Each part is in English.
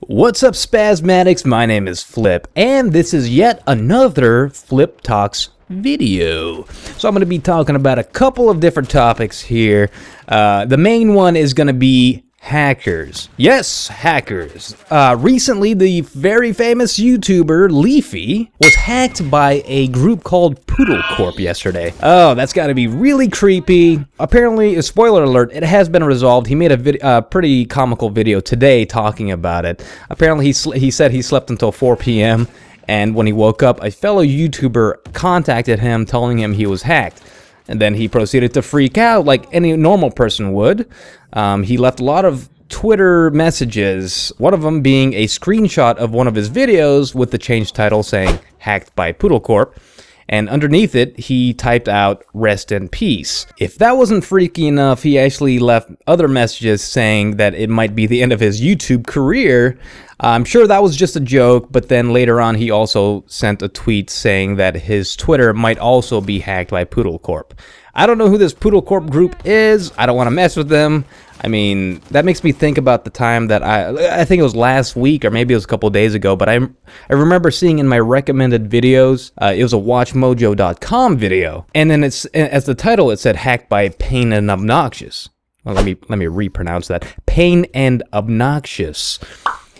What's up, Spasmatics? My name is Phlypp, and this is yet another Phlypp Talks video. So I'm going to be talking about a couple of different topics here. The main one is going to be hackers. Yes, hackers. Recently, the very famous YouTuber Leafy was hacked by a group called Phlyppflop yesterday. Oh, that's got to be really creepy. Apparently, a spoiler alert, it has been resolved. He made a pretty comical video today talking about it. Apparently, he said he slept until 4 p.m., and when he woke up, a fellow YouTuber contacted him telling him he was hacked. And then he proceeded to freak out like any normal person would. He left a lot of Twitter messages, one of them being a screenshot of one of his videos with the changed title saying, "Hacked by Phlyppflop." And underneath it, he typed out, "Rest in peace." If that wasn't freaky enough, he actually left other messages saying that it might be the end of his YouTube career. I'm sure that was just a joke, but then later on, he also sent a tweet saying that his Twitter might also be hacked by Phlyppflop. I don't know who this Phlyppflop group is. I don't want to mess with them. I mean, that makes me think about the time that I think it was last week or maybe it was a couple days ago, but I remember seeing in my recommended videos, it was a watchmojo.com video, and then as the title it said hacked by Pain and Obnoxious. Well, let me repronounce that. Pain and Obnoxious.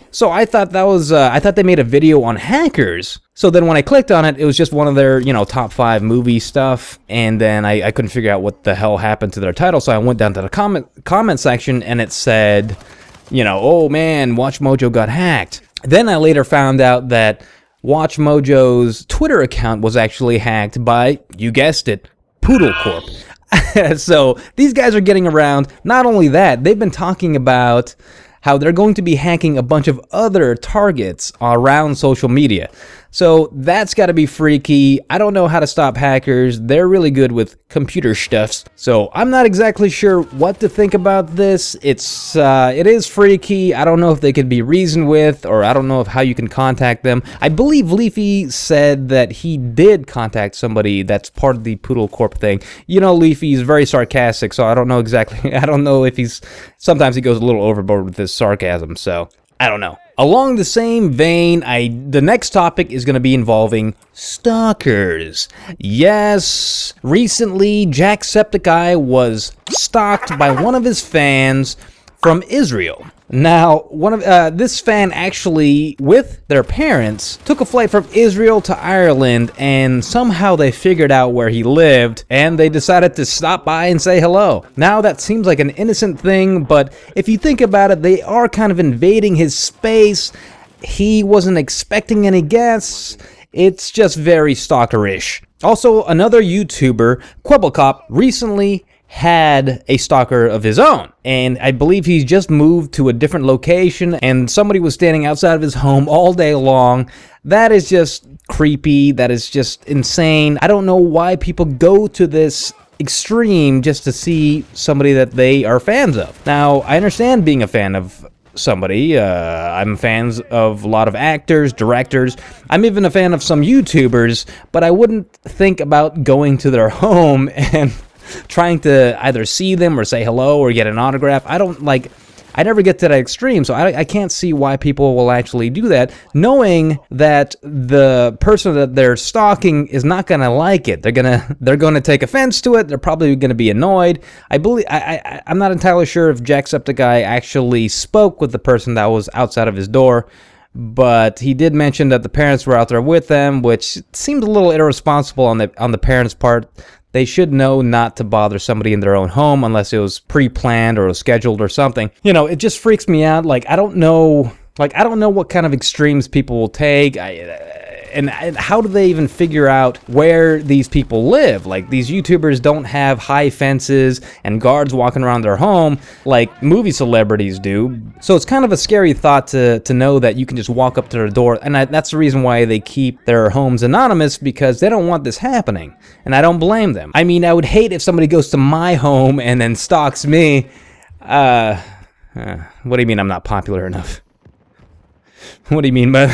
So I thought that was, I thought they made a video on hackers. So then when I clicked on it, it was just one of their, top 5 movie stuff. And then I couldn't figure out what the hell happened to their title. So I went down to the comment section and it said, "Oh man, Watch Mojo got hacked." Then I later found out that Watch Mojo's Twitter account was actually hacked by, you guessed it, Phlyppflop. So these guys are getting around. Not only that, they've been talking about how they're going to be hacking a bunch of other targets around social media. So that's got to be freaky. I don't know how to stop hackers. They're really good with computer stuffs. So I'm not exactly sure what to think about this. It is freaky. I don't know if they could be reasoned with, or I don't know how you can contact them. I believe Leafy said that he did contact somebody that's part of the Phlyppflop thing. Leafy is very sarcastic, so I don't know exactly. I don't know if sometimes he goes a little overboard with his sarcasm, so I don't know. Along the same vein, the next topic is going to be involving stalkers. Yes, recently Jacksepticeye was stalked by one of his fans from Israel. Now, this fan actually, with their parents, took a flight from Israel to Ireland, and somehow they figured out where he lived, and they decided to stop by and say hello. Now, that seems like an innocent thing, but if you think about it, they are kind of invading his space. He wasn't expecting any guests. It's just very stalkerish. Also, another YouTuber, Kwebbelkop, recently had a stalker of his own, and I believe he's just moved to a different location, and somebody was standing outside of his home all day long. That is just creepy. That is just insane. I don't know why people go to this extreme just to see somebody that they are fans of. Now, I understand being a fan of somebody. I'm fans of a lot of actors, directors. I'm even a fan of some YouTubers, but I wouldn't think about going to their home and trying to either see them or say hello or get an autograph. I never get to that extreme, so I can't see why people will actually do that, knowing that the person that they're stalking is not going to like it. They're gonna take offense to it. They're probably going to be annoyed. I'm not entirely sure if Jacksepticeye actually spoke with the person that was outside of his door, but he did mention that the parents were out there with them, which seems a little irresponsible on the parents' part. They should know not to bother somebody in their own home unless it was pre-planned or scheduled or something. It just freaks me out. I don't know what kind of extremes people will take. And how do they even figure out where these people live? These YouTubers don't have high fences and guards walking around their home like movie celebrities do. So it's kind of a scary thought to know that you can just walk up to their door. And that's the reason why they keep their homes anonymous, because they don't want this happening. And I don't blame them. I mean, I would hate if somebody goes to my home and then stalks me. What do you mean I'm not popular enough? What do you mean by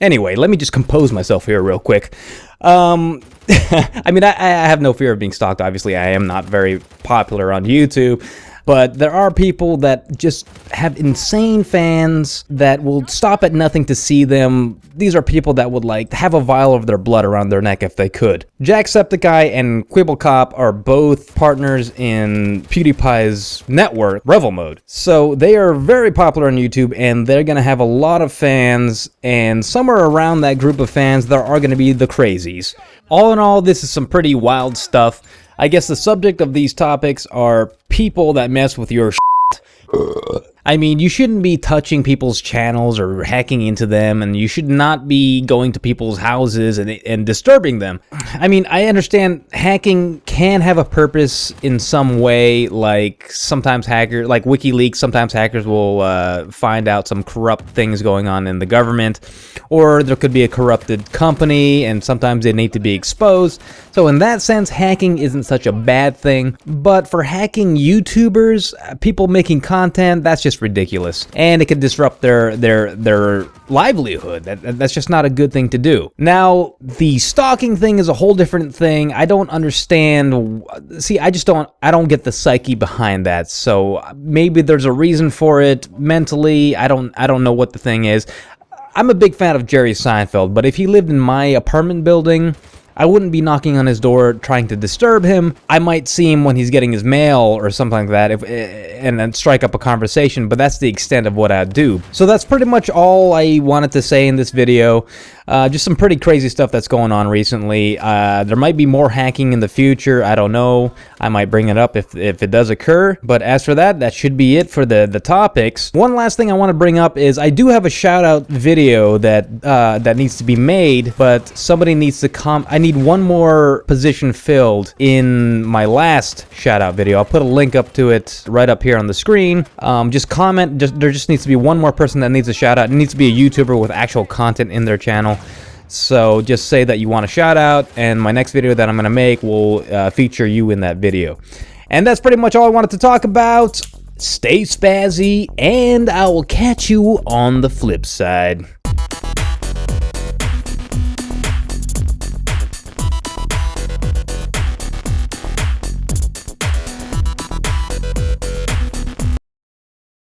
Anyway, let me just compose myself here real quick. I mean, I have no fear of being stalked. Obviously, I am not very popular on YouTube. But there are people that just have insane fans that will stop at nothing to see them. These are people that would like have a vial of their blood around their neck if they could. Jacksepticeye and Kwebbelkop are both partners in PewDiePie's network, Revel Mode. So they are very popular on YouTube, and they're going to have a lot of fans, and somewhere around that group of fans, there are going to be the crazies. All in all, this is some pretty wild stuff. I guess the subject of these topics are people that mess with your I mean, you shouldn't be touching people's channels or hacking into them, and you should not be going to people's houses and disturbing them. I mean, I understand hacking can have a purpose in some way, like sometimes like WikiLeaks, sometimes hackers will find out some corrupt things going on in the government, or there could be a corrupted company, and sometimes they need to be exposed. So in that sense, hacking isn't such a bad thing, but for hacking YouTubers, people making content, that's just ridiculous, and it could disrupt their livelihood. That's just not a good thing to do. Now, the stalking thing is a whole different thing. I don't understand. See, I don't get the psyche behind that. So maybe there's a reason for it mentally. I don't know what the thing is. I'm a big fan of Jerry Seinfeld, but if he lived in my apartment building, I wouldn't be knocking on his door trying to disturb him. I might see him when he's getting his mail or something like that, and then strike up a conversation, but that's the extent of what I'd do. So that's pretty much all I wanted to say in this video. Just some pretty crazy stuff that's going on recently. There might be more hacking in the future. I don't know. I might bring it up if it does occur. But as for that, that should be it for the topics. One last thing I want to bring up is I do have a shout-out video that needs to be made, but somebody needs to I need one more position filled in my last shout-out video. I'll put a link up to it right up here on the screen. Just comment. There just needs to be one more person that needs a shout-out. It needs to be a YouTuber with actual content in their channel. So just say that you want a shout out, and my next video that I'm going to make will feature you in that video. And that's pretty much all I wanted to talk about. Stay spazzy, and I will catch you on the flip side.